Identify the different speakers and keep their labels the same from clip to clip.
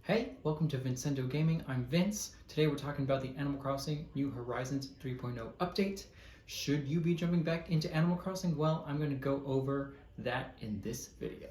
Speaker 1: Hey, welcome to Vincendo Gaming. I'm Vince. Today we're talking about the Animal Crossing New Horizons 3.0 update. Should you be jumping back into Animal Crossing? Well, I'm going to go over that in this video.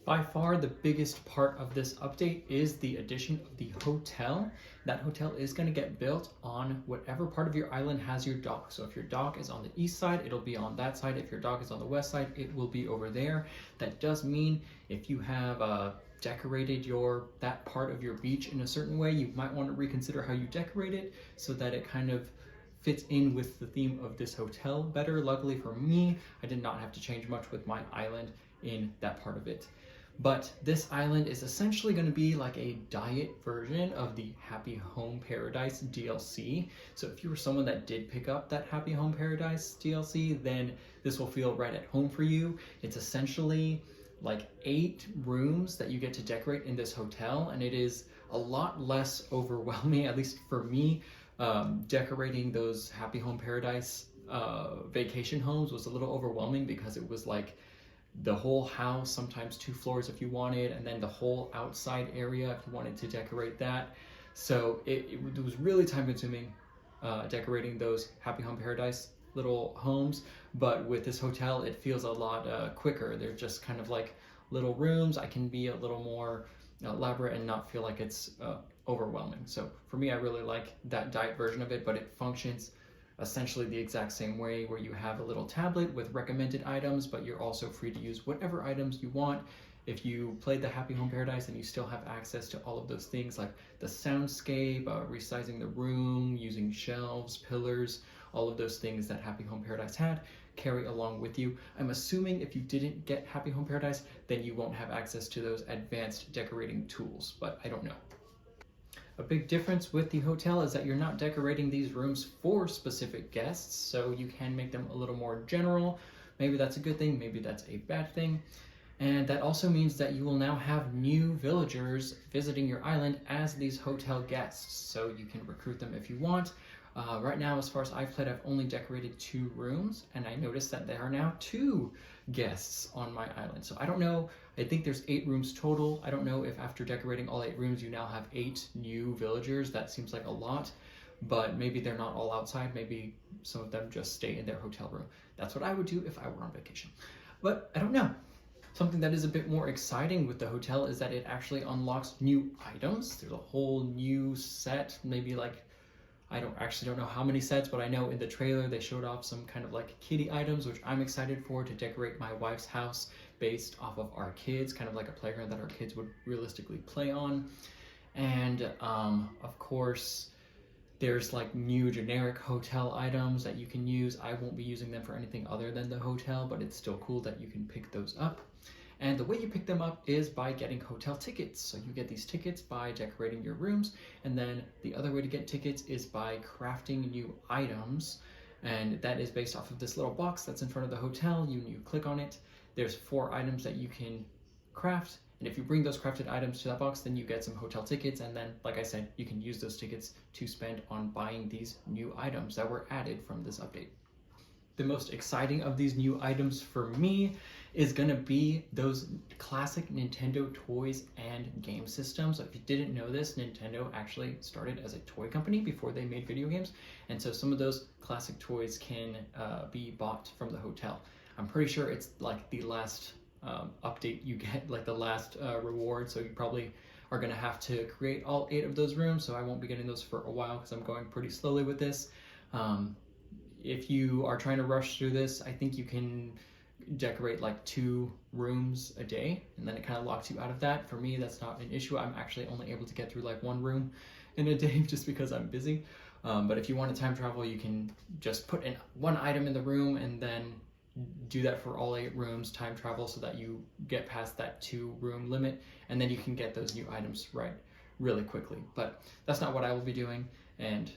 Speaker 1: By far, the biggest part of this update is the addition of the hotel. That hotel is going to get built on whatever part of your island has your dock. So if your dock is on the east side, it'll be on that side. If your dock is on the west side, it will be over there. That does mean if you have decorated that part of your beach in a certain way, you might want to reconsider how you decorate it so that it kind of fits in with the theme of this hotel better. Luckily for me, I did not have to change much with my island in that part of it. But this island is essentially going to be like a diet version of the Happy Home Paradise DLC. So if you were someone that did pick up that Happy Home Paradise DLC, then this will feel right at home for you. It's essentially like 8 rooms that you get to decorate in this hotel, and it is a lot less overwhelming, at least for me. Decorating those Happy Home Paradise vacation homes was a little overwhelming because it was like the whole house, sometimes 2 floors if you wanted, and then the whole outside area if you wanted to decorate that. So it was really time consuming decorating those Happy Home Paradise little homes, but with this hotel it feels a lot quicker. They're just kind of like little rooms. I can be a little more elaborate and not feel like it's overwhelming. So for me, I really like that diet version of it, but it functions essentially the exact same way, where you have a little tablet with recommended items, but you're also free to use whatever items you want. If you played the Happy Home Paradise, and you still have access to all of those things like the soundscape, resizing the room, using shelves, pillars, all of those things that Happy Home Paradise had, carry along with you. I'm assuming if you didn't get Happy Home Paradise, then you won't have access to those advanced decorating tools, but I don't know. A big difference with the hotel is that you're not decorating these rooms for specific guests, so you can make them a little more general. Maybe that's a good thing, maybe that's a bad thing. And that also means that you will now have new villagers visiting your island as these hotel guests, so you can recruit them if you want. Right now, as far as I've played, I've only decorated 2 rooms, and I noticed that there are now 2 guests on my island. So I don't know, I think there's 8 rooms total. I don't know if after decorating all 8 rooms, you now have 8 new villagers. That seems like a lot, but maybe they're not all outside. Maybe some of them just stay in their hotel room. That's what I would do if I were on vacation, but I don't know. Something that is a bit more exciting with the hotel is that it actually unlocks new items. There's a whole new set, maybe like, I don't know how many sets, but I know in the trailer they showed off some kind of like kitty items, which I'm excited for, to decorate my wife's house based off of our kids, kind of like a playground that our kids would realistically play on. And of course, there's like new generic hotel items that you can use. I won't be using them for anything other than the hotel, but it's still cool that you can pick those up. And the way you pick them up is by getting hotel tickets. So you get these tickets by decorating your rooms, and then the other way to get tickets is by crafting new items. And that is based off of this little box that's in front of the hotel. You click on it. There's 4 items that you can craft. And if you bring those crafted items to that box, then you get some hotel tickets. And then, like I said, you can use those tickets to spend on buying these new items that were added from this update. The most exciting of these new items for me is going to be those classic Nintendo toys and game systems. So if you didn't know this, Nintendo actually started as a toy company before they made video games. And so some of those classic toys can be bought from the hotel. I'm pretty sure it's like the last update you get, like the last reward. So you probably are going to have to create all 8 of those rooms. So I won't be getting those for a while because I'm going pretty slowly with this. If you are trying to rush through this, I think you can decorate like 2 rooms a day, and then it kind of locks you out of that. For me, that's not an issue. I'm actually only able to get through like 1 room in a day just because I'm busy. But if you want to time travel, you can just put in 1 item in the room and then do that for all 8 rooms, time travel, so that you get past that 2 room limit, and then you can get those new items right really quickly. But that's not what I will be doing, and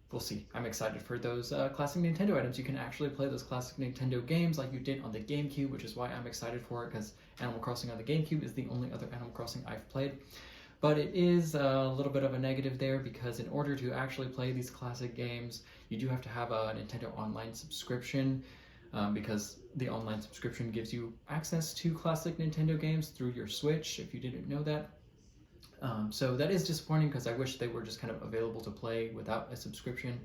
Speaker 1: we'll see. I'm excited for those classic Nintendo items. You can actually play those classic Nintendo games like you did on the GameCube, which is why I'm excited for it, because Animal Crossing on the GameCube is the only other Animal Crossing I've played. But it is a little bit of a negative there because in order to actually play these classic games, you do have to have a Nintendo Online subscription, because the online subscription gives you access to classic Nintendo games through your Switch, if you didn't know that. So that is disappointing because I wish they were just kind of available to play without a subscription,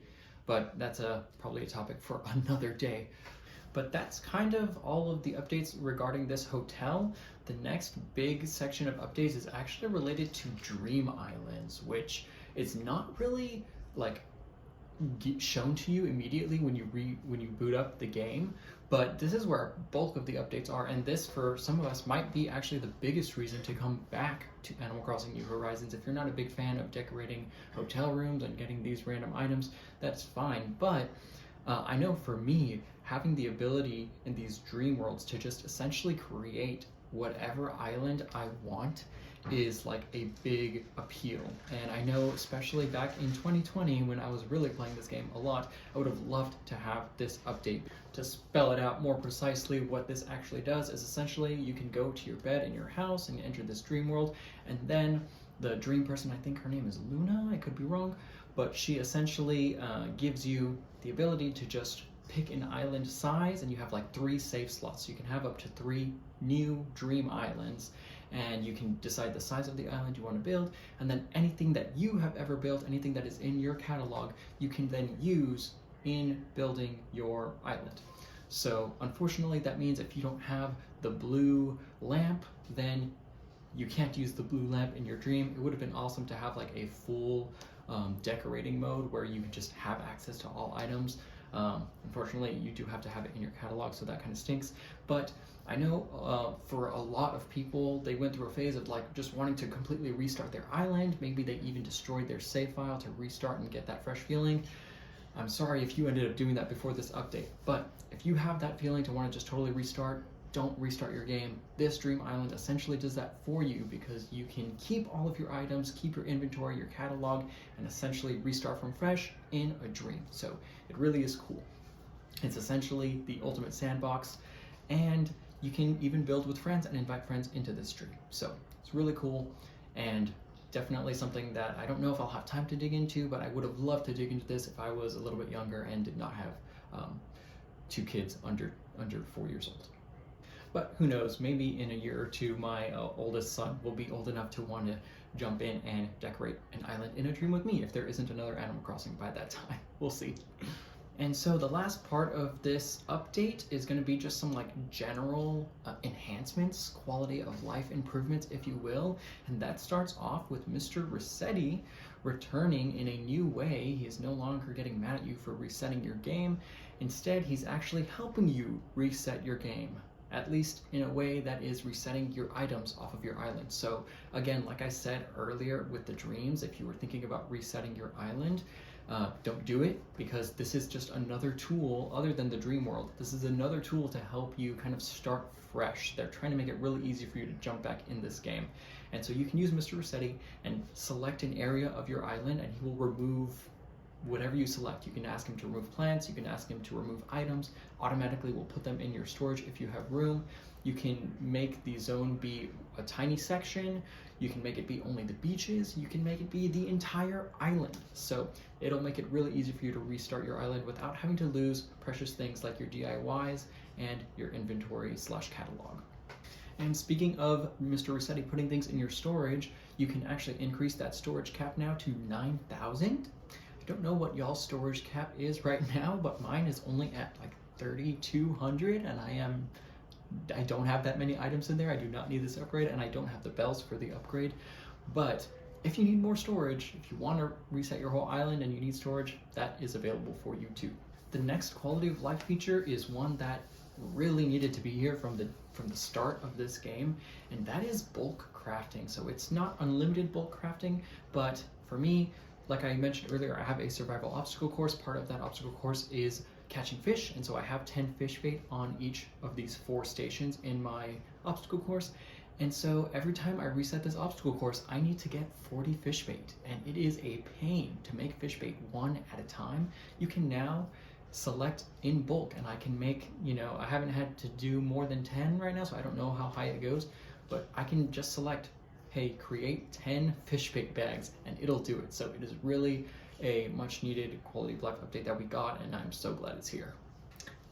Speaker 1: but that's probably a topic for another day. But that's kind of all of the updates regarding this hotel. The next big section of updates is actually related to Dream Islands, which is not really like shown to you immediately when you boot up the game, but this is where bulk of the updates are, and this for some of us might be actually the biggest reason to come back to Animal Crossing New Horizons. If you're not a big fan of decorating hotel rooms and getting these random items, that's fine, but I know for me, having the ability in these dream worlds to just essentially create whatever island I want is like a big appeal. And I know especially back in 2020 when I was really playing this game a lot, I would have loved to have this update. To spell it out more precisely, what this actually does is essentially you can go to your bed in your house and enter this dream world, and then the dream person, I think her name is Luna, I could be wrong, but she essentially gives you the ability to just pick an island size, and you have like 3 save slots. So you can have up to 3 new dream islands, and you can decide the size of the island you want to build, and then anything that you have ever built, anything that is in your catalog, you can then use in building your island. So unfortunately that means if you don't have the blue lamp, then you can't use the blue lamp in your dream. It would have been awesome to have like a full decorating mode where you could just have access to all items. Unfortunately, you do have to have it in your catalog, so that kind of stinks. But I know for a lot of people, they went through a phase of like just wanting to completely restart their island. Maybe they even destroyed their save file to restart and get that fresh feeling. I'm sorry if you ended up doing that before this update, but if you have that feeling to want to just totally restart, don't restart your game. This Dream Island essentially does that for you because you can keep all of your items, keep your inventory, your catalog, and essentially restart from fresh in a dream. So it really is cool. It's essentially the ultimate sandbox, and you can even build with friends and invite friends into this dream. So it's really cool, and definitely something that I don't know if I'll have time to dig into, but I would have loved to dig into this if I was a little bit younger and did not have 2 kids under 4 years old. But who knows, maybe in a year or 2, my oldest son will be old enough to want to jump in and decorate an island in a dream with me if there isn't another Animal Crossing by that time. We'll see. And so the last part of this update is going to be just some like general enhancements, quality of life improvements, if you will. And that starts off with Mr. Rossetti returning in a new way. He is no longer getting mad at you for resetting your game. Instead, he's actually helping you reset your game, at least in a way that is resetting your items off of your island. So again, like I said earlier with the dreams, if you were thinking about resetting your island, don't do it, because this is just another tool other than the dream world. This is another tool to help you kind of start fresh. They're trying to make it really easy for you to jump back in this game. And so you can use Mr. Rossetti and select an area of your island, and he will remove whatever you select. You can ask him to remove plants, you can ask him to remove items, automatically will put them in your storage if you have room. You can make the zone be a tiny section, you can make it be only the beaches, you can make it be the entire island. So it'll make it really easy for you to restart your island without having to lose precious things like your DIYs and your inventory / catalog. And speaking of Mr. Rossetti putting things in your storage, you can actually increase that storage cap now to 9,000. I don't know what y'all's storage cap is right now, but mine is only at like 3,200, and I don't have that many items in there. I do not need this upgrade, and I don't have the bells for the upgrade. But if you need more storage, if you want to reset your whole island and you need storage, that is available for you too. The next quality of life feature is one that really needed to be here from the start of this game, and that is bulk crafting. So it's not unlimited bulk crafting, but for me, like I mentioned earlier, I have a survival obstacle course. Part of that obstacle course is catching fish, and so I have 10 fish bait on each of these 4 stations in my obstacle course. And so every time I reset this obstacle course, I need to get 40 fish bait, and it is a pain to make fish bait one at a time. You can now select in bulk, and I can make, I haven't had to do more than 10 right now, so I don't know how high it goes, but I can just select hey, create 10 fish bait bags, and it'll do it. So it is really a much needed quality of life update that we got, and I'm so glad it's here.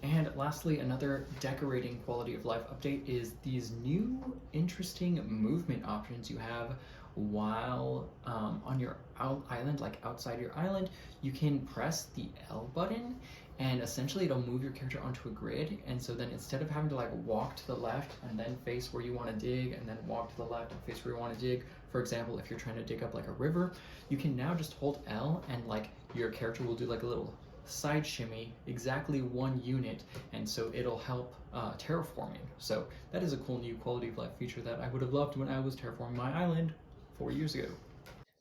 Speaker 1: And lastly, another decorating quality of life update is these new interesting movement options you have while on your island, like outside your island. You can press the L button and essentially it'll move your character onto a grid. And so then instead of having to like walk to the left and then face where you want to dig and then walk to the left and face where you want to dig, for example, if you're trying to dig up like a river, you can now just hold L and like your character will do like a little side shimmy, exactly 1 unit, and so it'll help terraforming. So that is a cool new quality of life feature that I would have loved when I was terraforming my island 4 years ago.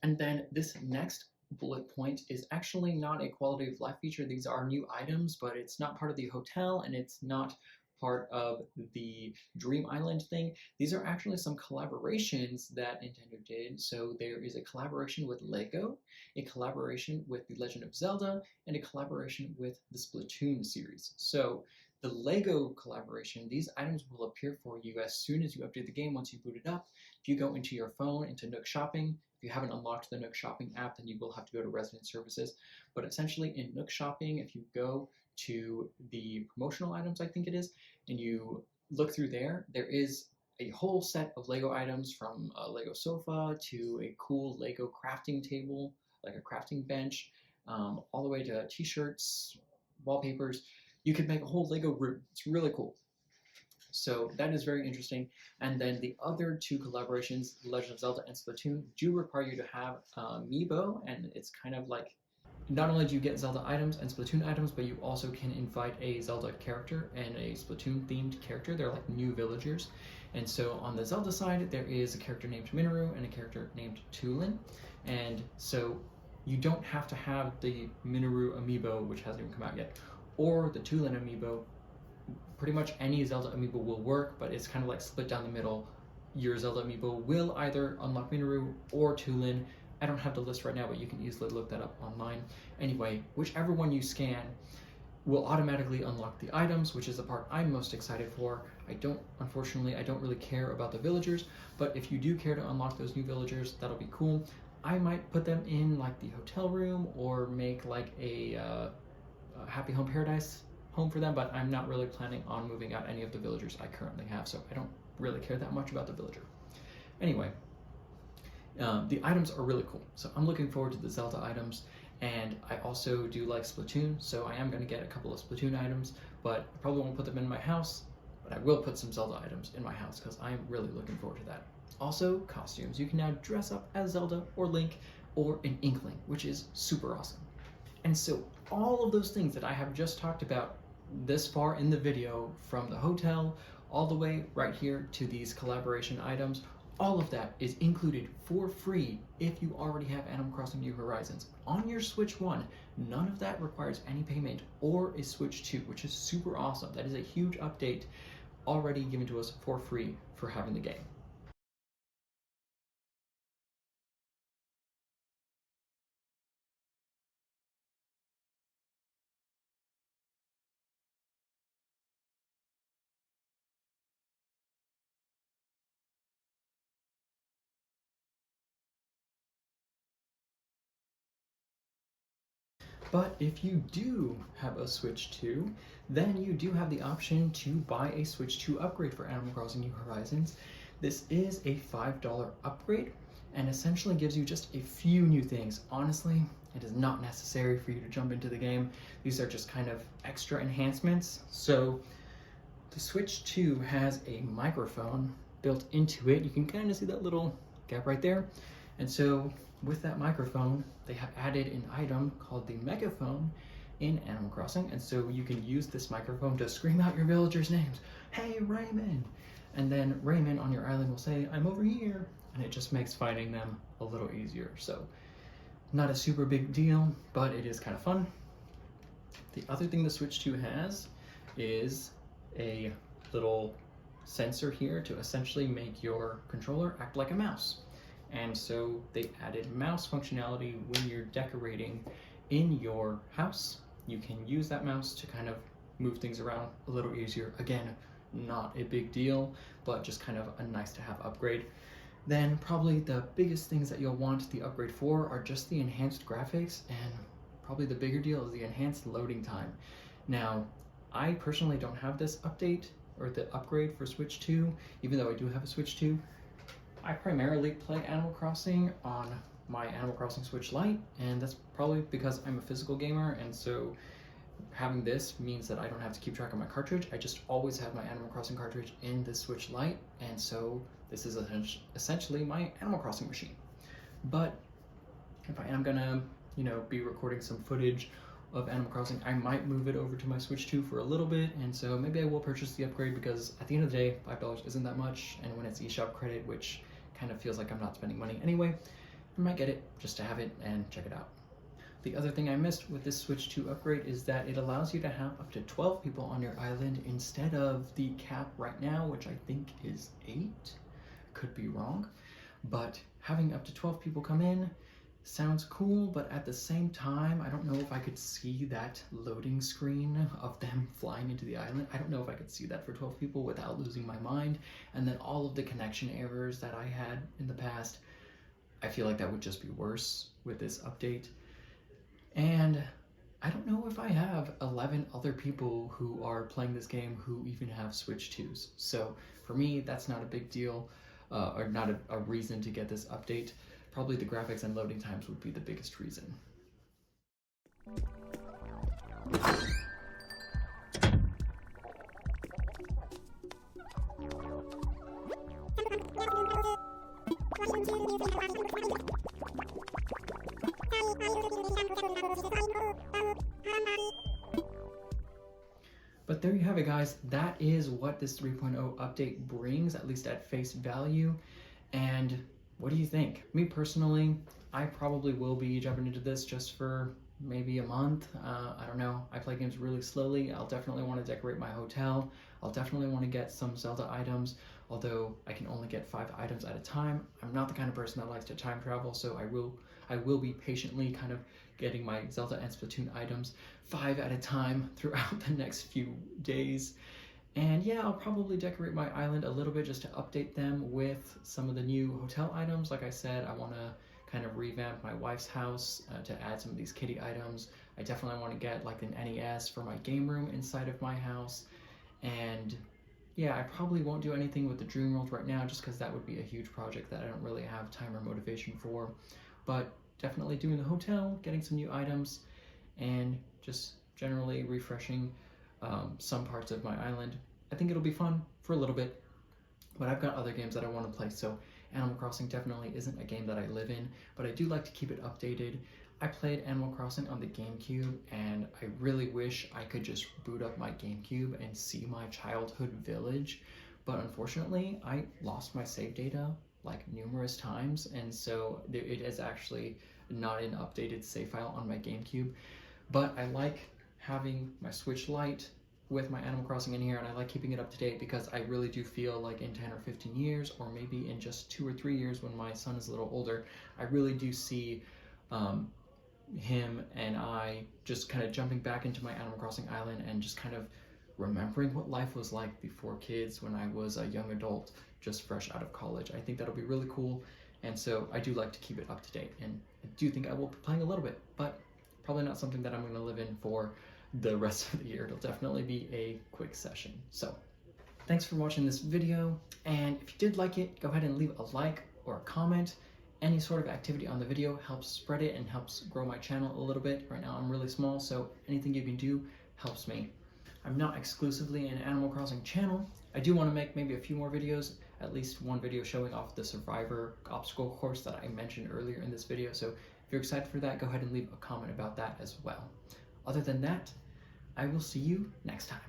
Speaker 1: And then this next bullet point is actually not a quality of life feature. These are new items, but it's not part of the hotel and it's not part of the Dream Island thing. These are actually some collaborations that Nintendo did. So there is a collaboration with Lego, a collaboration with The Legend of Zelda, and a collaboration with the Splatoon series. So the Lego collaboration, these items will appear for you as soon as you update the game once you boot it up. If you go into your phone, into Nook Shopping, if you haven't unlocked the Nook Shopping app, then you will have to go to Resident Services. But essentially in Nook Shopping, if you go to the promotional items, I think it is, and you look through there, there is a whole set of Lego items from a Lego sofa to a cool Lego crafting table, like a crafting bench, all the way to t-shirts, wallpapers. You could make a whole Lego room. It's really cool. So that is very interesting. And then the other 2 collaborations, Legend of Zelda and Splatoon, do require you to have Amiibo, and it's kind of like, not only do you get Zelda items and Splatoon items, but you also can invite a Zelda character and a Splatoon themed character. They're like new villagers. And so on the Zelda side, there is a character named Minoru and a character named Tulin. And so you don't have to have the Minoru amiibo, which hasn't even come out yet, or the Tulin amiibo. Pretty much any Zelda amiibo will work, but it's kind of like split down the middle. Your Zelda amiibo will either unlock Minoru or Tulin. I don't have the list right now, but you can easily look that up online. Anyway, whichever one you scan will automatically unlock the items, which is the part I'm most excited for. Unfortunately, I don't really care about the villagers, but if you do care to unlock those new villagers, that'll be cool. I might put them in like the hotel room or make like a Happy Home Paradise home for them, but I'm not really planning on moving out any of the villagers I currently have, so I don't really care that much about the villager. Anyway, the items are really cool, so I'm looking forward to the Zelda items, and I also do like Splatoon, so I am going to get a couple of Splatoon items, but I probably won't put them in my house, but I will put some Zelda items in my house because I'm really looking forward to that. Also, costumes. You can now dress up as Zelda or Link or an Inkling, which is super awesome. And so all of those things that I have just talked about this far in the video, from the hotel all the way right here to these collaboration items, all of that is included for free if you already have Animal Crossing New Horizons on your Switch 1. None of that requires any payment or a Switch 2, which is super awesome. That is a huge update already given to us for free for having the game. But if you do have a Switch 2, then you do have the option to buy a Switch 2 upgrade for Animal Crossing New Horizons. This is a $5 upgrade and essentially gives you just a few new things. Honestly, it is not necessary for you to jump into the game. These are just kind of extra enhancements. So the Switch 2 has a microphone built into it. You can kind of see that little gap right there. And so with that microphone, they have added an item called the megaphone in Animal Crossing, and so you can use this microphone to scream out your villagers' names. Hey, Raymond! And then Raymond on your island will say, I'm over here, and it just makes finding them a little easier. So not a super big deal, but it is kind of fun. The other thing the Switch 2 has is a little sensor here to essentially make your controller act like a mouse. And so they added mouse functionality when you're decorating in your house. You can use that mouse to kind of move things around a little easier. Again, not a big deal, but just kind of a nice to have upgrade. Then probably the biggest things that you'll want the upgrade for are just the enhanced graphics, and probably the bigger deal is the enhanced loading time. Now, I personally don't have this update or the upgrade for Switch 2, even though I do have a Switch 2. I primarily play Animal Crossing on my Animal Crossing Switch Lite, and that's probably because I'm a physical gamer, and so having this means that I don't have to keep track of my cartridge. I just always have my Animal Crossing cartridge in the Switch Lite, and so this is essentially my Animal Crossing machine. But if I am gonna, be recording some footage of Animal Crossing, I might move it over to my Switch 2 for a little bit, and so maybe I will purchase the upgrade, because at the end of the day, $5 isn't that much, and when it's eShop credit, which kind of feels like I'm not spending money anyway, I might get it just to have it and check it out. The other thing I missed with this Switch 2 upgrade is that it allows you to have up to 12 people on your island instead of the cap right now, which I think is 8. Could be wrong, but having up to 12 people come in sounds cool, but at the same time, I don't know if I could see that loading screen of them flying into the island. I don't know if I could see that for 12 people without losing my mind. And then all of the connection errors that I had in the past, I feel like that would just be worse with this update. And I don't know if I have 11 other people who are playing this game who even have Switch 2s. So for me, that's not a big deal, or not a reason to get this update. Probably the graphics and loading times would be the biggest reason. But there you have it, guys. That is what this 3.0 update brings, at least at face value. And what do you think? Me personally, I probably will be jumping into this just for maybe a month. I don't know. I play games really slowly. I'll definitely want to decorate my hotel. I'll definitely want to get some Zelda items, although I can only get 5 items at a time. I'm not the kind of person that likes to time travel, so I will be patiently kind of getting my Zelda and Splatoon items 5 at a time throughout the next few days. And yeah, I'll probably decorate my island a little bit just to update them with some of the new hotel items. Like I said, I want to kind of revamp my wife's house to add some of these kitty items. I definitely want to get like an NES for my game room inside of my house. And yeah, I probably won't do anything with the Dream World right now, just because that would be a huge project that I don't really have time or motivation for. But definitely doing the hotel, getting some new items, and just generally refreshing some parts of my island. I think it'll be fun for a little bit, but I've got other games that I want to play, so Animal Crossing definitely isn't a game that I live in, but I do like to keep it updated. I played Animal Crossing on the GameCube, and I really wish I could just boot up my GameCube and see my childhood village, but unfortunately, I lost my save data like numerous times, and so it is actually not an updated save file on my GameCube. But I like having my Switch Lite with my Animal Crossing in here, and I like keeping it up to date, because I really do feel like in 10 or 15 years, or maybe in just 2 or 3 years when my son is a little older, I really do see him and I just kind of jumping back into my Animal Crossing island and just kind of remembering what life was like before kids, when I was a young adult just fresh out of college. I think that'll be really cool, and so I do like to keep it up to date, and I do think I will be playing a little bit, but probably not something that I'm going to live in for the rest of the year. It'll definitely be a quick session. So thanks for watching this video, and if you did like it, go ahead and leave a like or a comment. Any sort of activity on the video helps spread it and helps grow my channel a little bit. Right now I'm really small, so anything you can do helps me. I'm not exclusively an Animal Crossing channel. I do want to make maybe a few more videos, at least one video showing off the Survivor obstacle course that I mentioned earlier in this video, so if you're excited for that, go ahead and leave a comment about that as well. Other than that, I will see you next time.